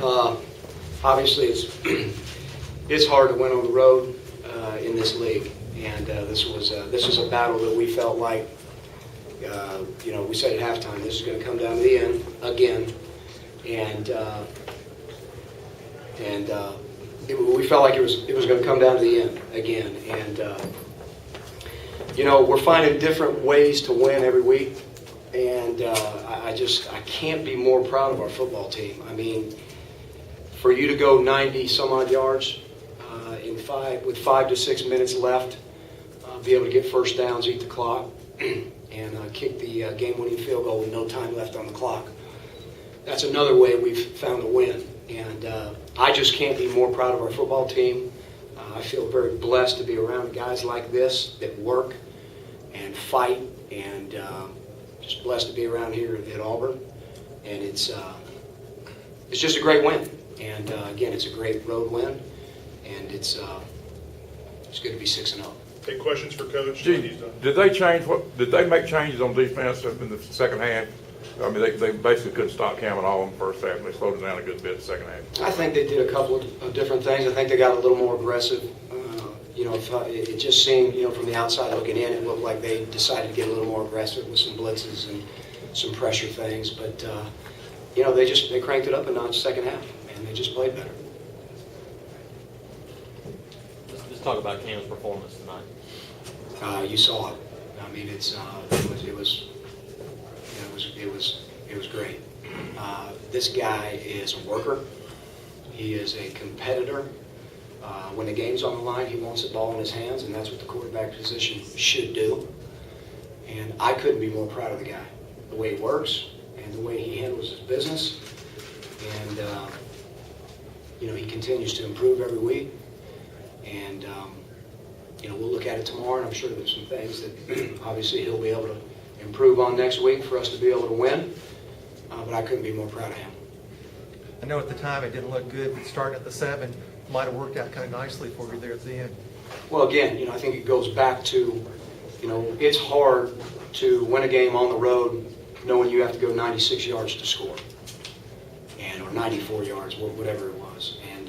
Obviously, it's hard to win on the road in this league, and this was a battle that we felt like, we said at halftime, this is going to come down to the end again, and we felt like it was going to come down to the end again, and we're finding different ways to win every week, and I can't be more proud of our football team. I mean, for you to go 90 some odd yards with 5 to 6 minutes left, be able to get first downs, eat the clock, and kick the game-winning field goal with no time left on the clock. That's another way we've found a win. And I just can't be more proud of our football team. I feel very blessed to be around guys like this that work and fight, and just blessed to be around here at Auburn. And it's just a great win. And again, it's a great road win, and it's good to be 6-0. Any questions for Coach? Did they make changes on defense in the second half? I mean, they basically couldn't stop Cam at all in the first half, and they slowed it down a good bit in the second half. I think they did a couple of different things. I think they got a little more aggressive. It just seemed, from the outside looking in, it looked like they decided to get a little more aggressive with some blitzes and some pressure things. But, they cranked it up a notch second half, and they just played better. Let's talk about Cam's performance tonight. You saw it. I mean, it was great. This guy is a worker. He is a competitor. When the game's on the line, he wants the ball in his hands, and that's what the quarterback position should do. And I couldn't be more proud of the guy. The way he works and the way he handles his business. And, he continues to improve every week. And, we'll look at it tomorrow, and I'm sure there's some things that obviously he'll be able to improve on next week for us to be able to win. But I couldn't be more proud of him. I know at the time it didn't look good, but starting at the 7 might have worked out kind of nicely for you there at the end. Well, again, I think it goes back to, it's hard to win a game on the road knowing you have to go 96 yards to score, or 94 yards, whatever it was. And,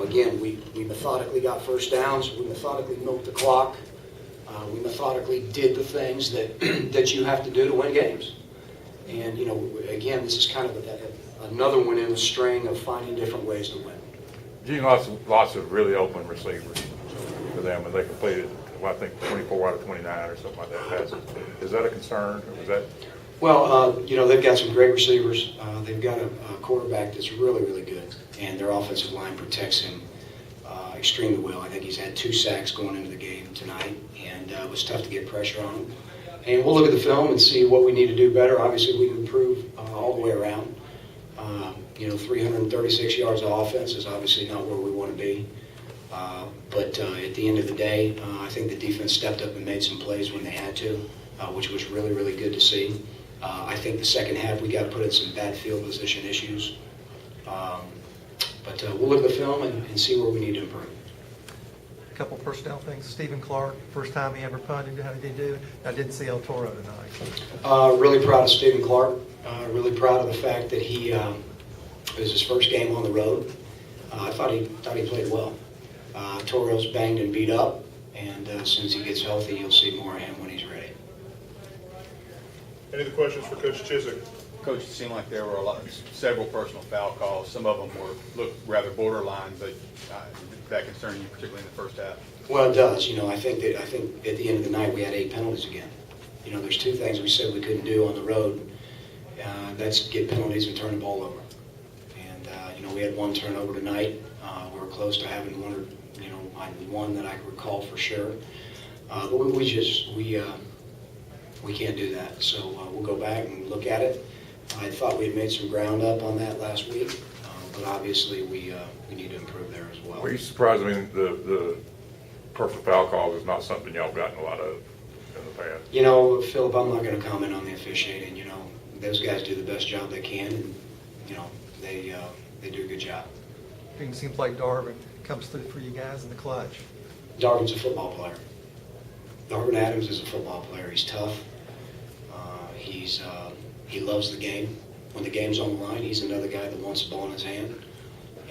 again, we methodically got first downs. We methodically milked the clock. We methodically did the things that you have to do to win games. And, again, this is kind of another one in the string of finding different ways to win. Gene, lots of really open receivers for them, and they completed, I think, 24 out of 29 or something like that passes. Is that a concern? Or was that? Well, they've got some great receivers. They've got a quarterback that's really, really good, and their offensive line protects him extremely well. I think he's had 2 sacks going into the game tonight, and it was tough to get pressure on him. And we'll look at the film and see what we need to do better. Obviously, we can improve all the way around. 336 yards of offense is obviously not where we want to be. But at the end of the day, I think the defense stepped up and made some plays when they had to, which was really, really good to see. I think the second half we got put in some bad field position issues. But we'll look at the film and see where we need to improve. A couple personnel things. Stephen Clark, first time he ever punted. How did he do? I didn't see El Toro tonight. Really proud of Stephen Clark. Really proud of the fact that it was his first game on the road. I thought he played well. Toro's banged and beat up, and as soon as he gets healthy, you'll see more of him when he's ready. Any other questions for Coach Chizik? Coach, it seemed like there were several personal foul calls. Some of them looked rather borderline, but did that concern you, particularly in the first half? Well, it does. I think at the end of the night we had 8 penalties again. There's 2 things we said we couldn't do on the road. That's get penalties and turn the ball over. And we had 1 turnover tonight. We were close to having one that I can recall for sure. But we can't do that. So we'll go back and look at it. I thought we had made some ground up on that last week, but obviously we need to improve there as well. Were you surprised? I mean, the personal foul calls is not something y'all gotten a lot of in the past. Philip, I'm not going to comment on the officiating. Those guys do the best job they can, and they do a good job. It seems like Darvin comes through for you guys in the clutch. Darvin's a football player. Darvin Adams is a football player. He's tough. He loves the game, when the game's on the line, he's another guy that wants the ball in his hand.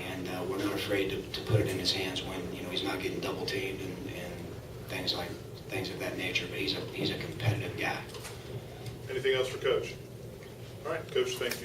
And we're not afraid to put it in his hands when, he's not getting double teamed and things of that nature. But he's a competitive guy. Anything else for Coach? All right, Coach, thank you.